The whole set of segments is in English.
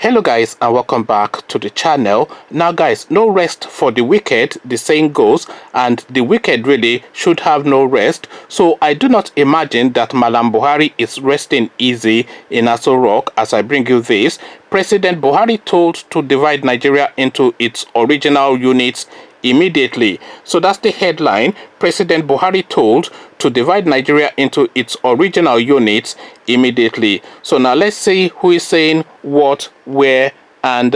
Hello guys, and welcome back to the channel. Now guys, no rest for the wicked, the saying goes, and the wicked really should have no rest. So I do not imagine that Malam Buhari is resting easy in Aso Rock as I bring you this. President Buhari told to divide Nigeria into its original units immediately. So that's the headline. President Buhari told to divide Nigeria into its original units immediately. So now let's see who is saying what, where, and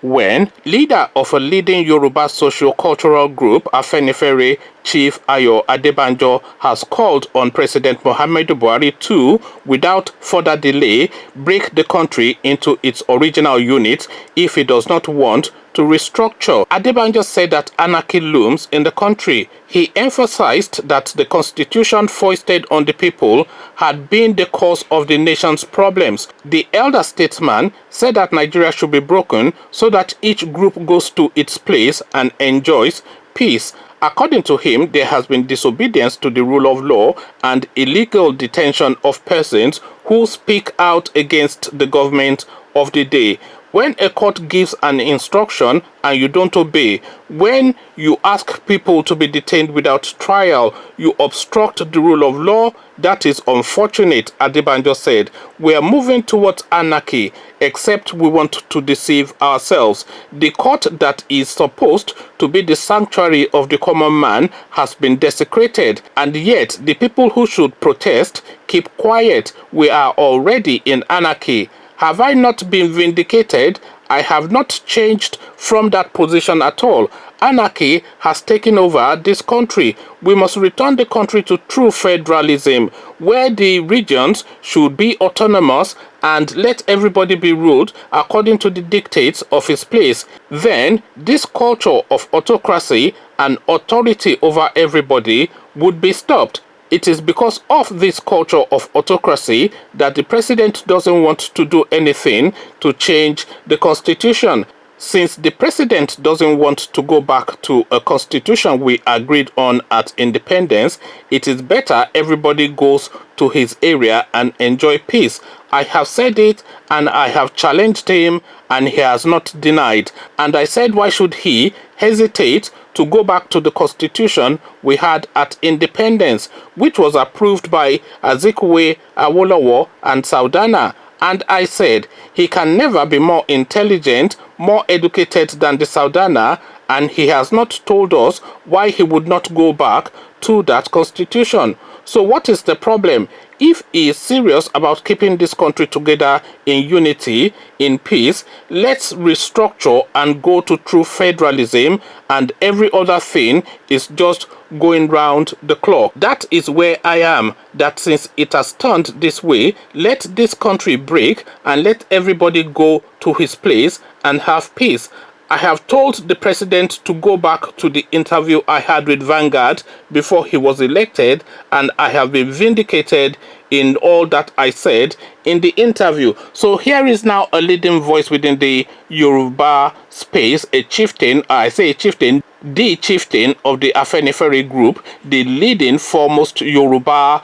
when. Leader of a leading Yoruba socio-cultural group, Afenifere, Chief Ayo Adebanjo, has called on President Muhammadu Buhari to, without further delay, break the country into its original units if he does not want to restructure. Adebanjo said that anarchy looms in the country. He emphasized that the constitution foisted on the people had been the cause of the nation's problems. The elder statesman said that Nigeria should be broken so that each group goes to its place and enjoys peace. According to him, there has been disobedience to the rule of law and illegal detention of persons who speak out against the government of the day. When a court gives an instruction and you don't obey, when you ask people to be detained without trial, you obstruct the rule of law. That is unfortunate, Adebanjo said. We are moving towards anarchy, except we want to deceive ourselves. The court that is supposed to be the sanctuary of the common man has been desecrated, and yet the people who should protest keep quiet. We are already in anarchy. Have I not been vindicated? I have not changed from that position at all. Anarchy has taken over this country. We must return the country to true federalism, where the regions should be autonomous and let everybody be ruled according to the dictates of his place. Then, this culture of autocracy and authority over everybody would be stopped. It is because of this culture of autocracy that the president doesn't want to do anything to change the constitution. Since the president doesn't want to go back to a constitution we agreed on at independence, it is better everybody goes to his area and enjoy peace. I have said it and I have challenged him and he has not denied. And I said, why should he hesitate to go back to the constitution we had at independence, which was approved by Azikiwe, Awolowo, and Saudana? And I said, he can never be more intelligent, more educated than the Saudana, and he has not told us why he would not go back to that constitution. So what is the problem? If he is serious about keeping this country together in unity, in peace, let's restructure and go to true federalism, and every other thing is just going round the clock. That is where I am, that since it has turned this way, let this country break and let everybody go to his place and have peace. I have told the president to go back to the interview I had with Vanguard before he was elected, and I have been vindicated in all that I said in the interview. So here is now a leading voice within the Yoruba space, a chieftain, I say a chieftain, the chieftain of the Afenifere group, the leading foremost Yoruba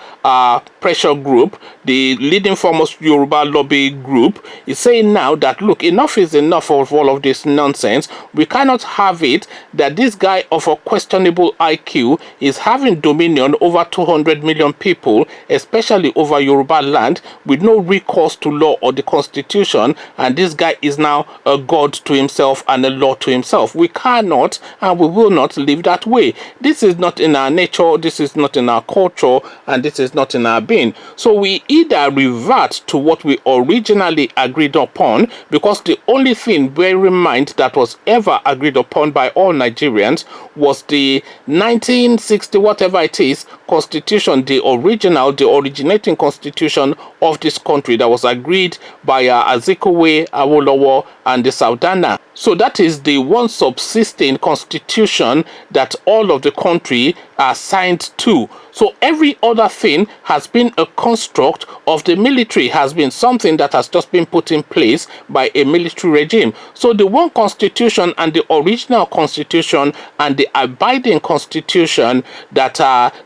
pressure group, the leading foremost Yoruba lobby group, is saying now that, look, enough is enough of all of this nonsense. We cannot have it that this guy of a questionable IQ is having dominion over 200 million people, especially over Yoruba land, with no recourse to law or the constitution, and this guy is now a god to himself and a law to himself. We cannot and we will not live that way. This is not in our nature, this is not in our culture, and this is not in our being. So we either revert to what we originally agreed upon, because the only thing, bear in mind, that was ever agreed upon by all Nigerians was the 1960 whatever it is constitution, the original, the originating constitution of this country that was agreed by Azikiwe, Awolowo, and the Saudana. So that is the one subsisting constitution that all of the country are signed to. So every other thing has been a construct of the military, has been something that has just been put in place by a military regime. So the one constitution and the original constitution and the abiding constitution that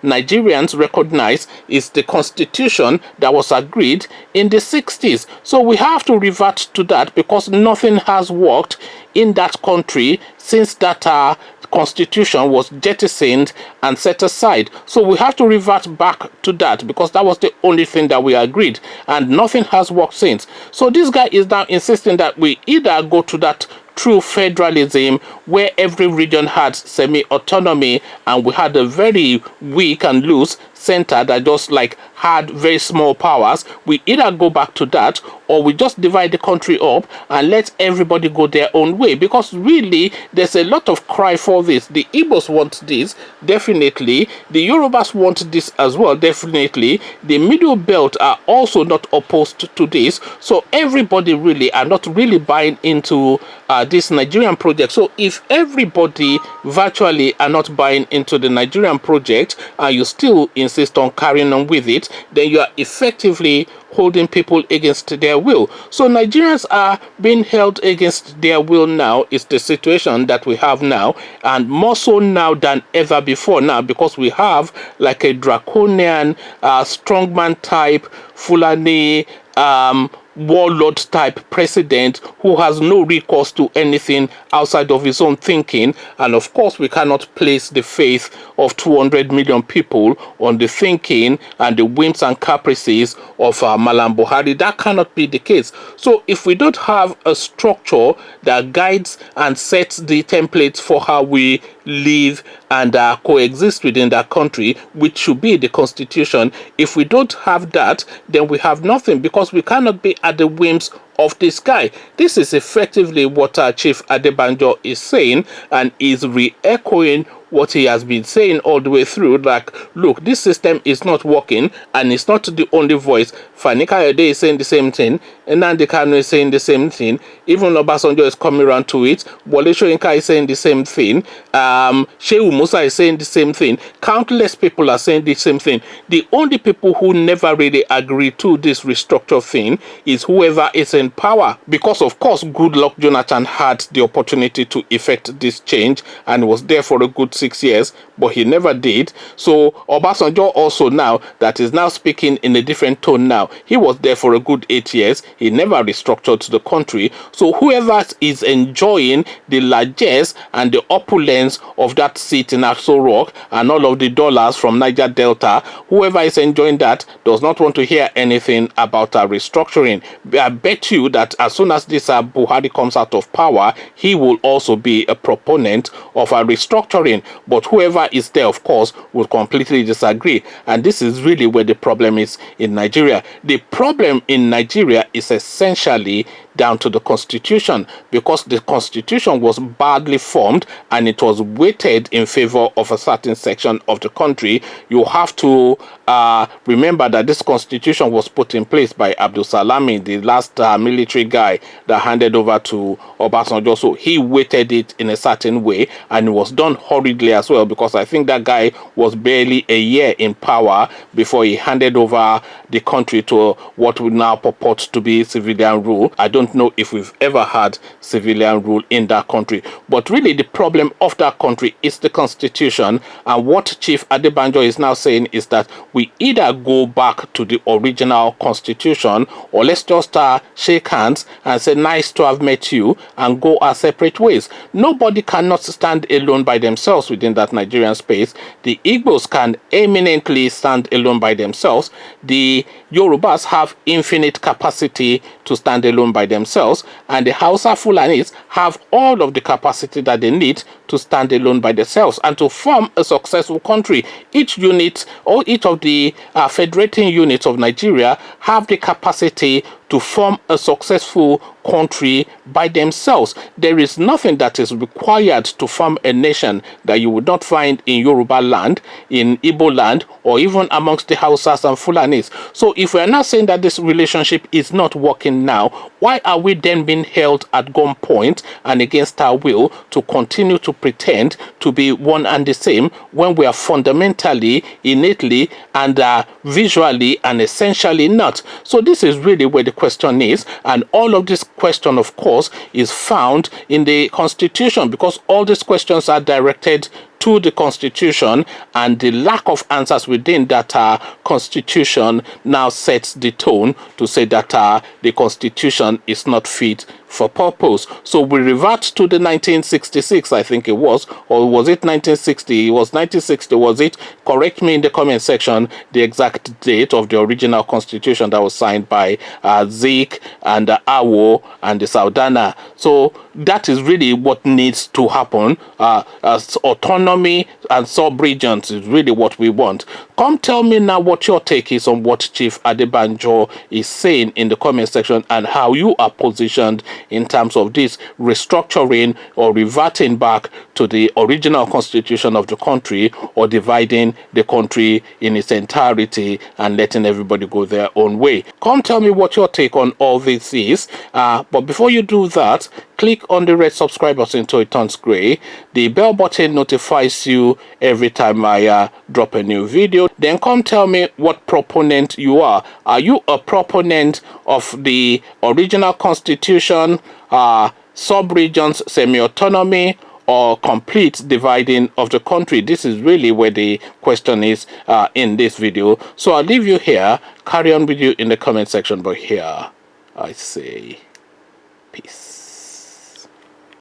Nigerians recognize is the constitution that was agreed in the 60s. So we have to revert to that because nothing has worked in that country since that constitution was jettisoned and set aside. So we have to revert back to that because that was the only thing that we agreed, and nothing has worked since. So this guy is now insisting that we either go to that true federalism where every region had semi-autonomy and we had a very weak and loose center that just like had very small powers. We either go back to that or we just divide the country up and let everybody go their own way, because really there's a lot of cry for this. The Igbos want this, definitely. The Yorubas want this as well, definitely. The Middle Belt are also not opposed to this. So everybody really are not really buying into this Nigerian project. So if everybody virtually are not buying into the Nigerian project and you still insist on carrying on with it, then you are effectively holding people against their will. So Nigerians are being held against their will now. Is the situation that we have now, and more so now than ever before now, because we have like a draconian strongman type Fulani warlord type president who has no recourse to anything outside of his own thinking. And of course we cannot place the faith of 200 million people on the thinking and the whims and caprices of Malam Buhari. That cannot be the case. So if we don't have a structure that guides and sets the templates for how we live and coexist within that country, which should be the constitution, if we don't have that, then we have nothing, because we cannot be at the whims of this guy. This is effectively what Chief Adebanjo is saying, and is re-echoing what he has been saying all the way through. Like, look, this system is not working, and it's not the only voice. Fani Kayode is saying the same thing, and Nnamdi Kanu is saying the same thing. Even Obasanjo is coming around to it. Wole Soyinka is saying the same thing. Shehu Musa is saying the same thing. Countless people are saying the same thing. The only people who never really agree to this restructure thing is whoever is in power, because of course Goodluck Jonathan had the opportunity to effect this change and was there for a good 6 years, but he never did. So Obasanjo also, now that is now speaking in a different tone now, he was there for a good 8 years. He never restructured the country. So whoever is enjoying the largesse and the opulence of that seat in Aso Rock and all of the dollars from Niger Delta, whoever is enjoying that does not want to hear anything about restructuring. I bet you that as soon as this Buhari comes out of power, he will also be a proponent of restructuring. But whoever is there, of course, will completely disagree. And this is really where the problem is in Nigeria. The problem in Nigeria is essentially down to the constitution, because the constitution was badly formed and it was weighted in favor of a certain section of the country. You have to remember that this constitution was put in place by Abdul Salami, the last military guy that handed over to Obasanjo. So he weighted it in a certain way, and it was done hurriedly as well, because I think that guy was barely a year in power before he handed over the country to what would now purport to be civilian rule. I don't know if we've ever had civilian rule in that country, but really the problem of that country is the constitution. And what Chief Adebanjo is now saying is that we either go back to the original constitution, or let's just shake hands and say nice to have met you and go our separate ways. Nobody cannot stand alone by themselves within that Nigerian space. The Igbos can eminently stand alone by themselves. The Yorubas have infinite capacity to stand alone by themselves, and the Hausa Fulanis have all of the capacity that they need to stand alone by themselves and to form a successful country. Each unit, or each of the federating units of Nigeria have the capacity to form a successful country by themselves. There is nothing that is required to form a nation that you would not find in Yoruba land, in Igbo land, or even amongst the Hausas and Fulanis. So if we are not saying that this relationship is not working now, why are we then being held at gunpoint and against our will to continue to pretend to be one and the same when we are fundamentally, innately, and visually and essentially not? So this is really where the question is, and all of this question, of course, is found in the Constitution, because all these questions are directed to the Constitution, and the lack of answers within that Constitution now sets the tone to say that the Constitution is not fit for purpose. So we revert to the 1966, I think it was, or was it 1960? It was 1960, was it? Correct me in the comment section the exact date of the original Constitution that was signed by Zik and Awo and the Saudana. So that is really what needs to happen. As autonomy and sub-regions is really what we want. Come tell me now what your take is on what Chief Adebanjo is saying in the comment section, and how you are positioned in terms of this restructuring or reverting back to the original constitution of the country, or dividing the country in its entirety and letting everybody go their own way. Come tell me what your take on all this is. But before you do that, click on the red subscribe button until it turns gray. The bell button notifies you every time I drop a new video. Then come tell me what proponent you are. Are you a proponent of the original constitution, sub-regions, semi-autonomy, or complete dividing of the country? This is really where the question is in this video. So I'll leave you here. Carry on with you in the comment section, but here I say peace.